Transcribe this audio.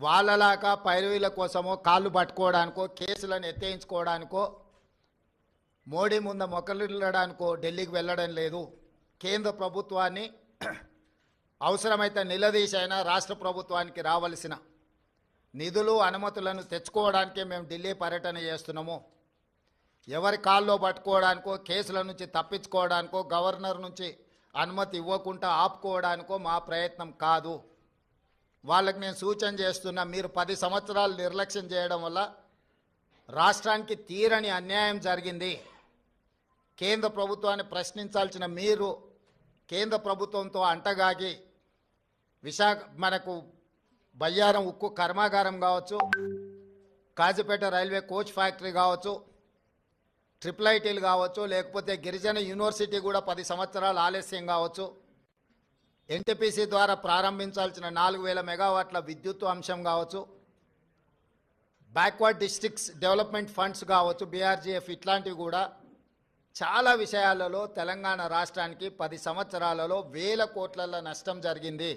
వాళ్ళలాగా పైరవీల కోసమో కాళ్ళు పట్టుకోవడానికో కేసులను ఎత్తేయించుకోవడానికో మోడీ ముందు మొక్కలిల్లడానికో ఢిల్లీకి వెళ్ళడం లేదు. కేంద్ర ప్రభుత్వాన్ని అవసరమైతే నిలదీసైనా రాష్ట్ర ప్రభుత్వానికి రావాల్సిన నిధులు అనుమతులను తెచ్చుకోవడానికే మేము ఢిల్లీ పర్యటన చేస్తున్నాము. ఎవరి కాల్లో పట్టుకోవడానికో కేసుల నుంచి తప్పించుకోవడానికో గవర్నర్ నుంచి అనుమతి ఇవ్వకుండా ఆపుకోవడానికో మా ప్రయత్నం కాదు. వాళ్ళకి నేను సూచన చేస్తున్నా, మీరు 10 సంవత్సరాలు నిర్లక్ష్యం చేయడం వల్ల రాష్ట్రానికి తీరని అన్యాయం జరిగింది. కేంద్ర ప్రభుత్వాన్ని ప్రశ్నించాల్సిన మీరు కేంద్ర ప్రభుత్వంతో అంటగాగి మనకు బయ్యారం ఉక్కు కర్మాగారం కావచ్చు, కాజీపేట రైల్వే కోచ్ ఫ్యాక్టరీ కావచ్చు, ట్రిపుల్ ఐటీలు కావచ్చు, లేకపోతే గిరిజన యూనివర్సిటీ కూడా 10 సంవత్సరాలు ఆలస్యం కావచ్చు, ఎన్టీపీసీ ద్వారా ప్రారంభించాల్సిన 4000 మెగావాట్ల విద్యుత్ అంశం కావచ్చు, బ్యాక్వర్డ్ డిస్ట్రిక్ట్స్ డెవలప్మెంట్ ఫండ్స్ కావచ్చు, బీఆర్జీఎఫ్, ఇట్లాంటివి కూడా చాలా విషయాలలో తెలంగాణ రాష్ట్రానికి 10 సంవత్సరాలలో వేల కోట్ల నష్టం జరిగింది.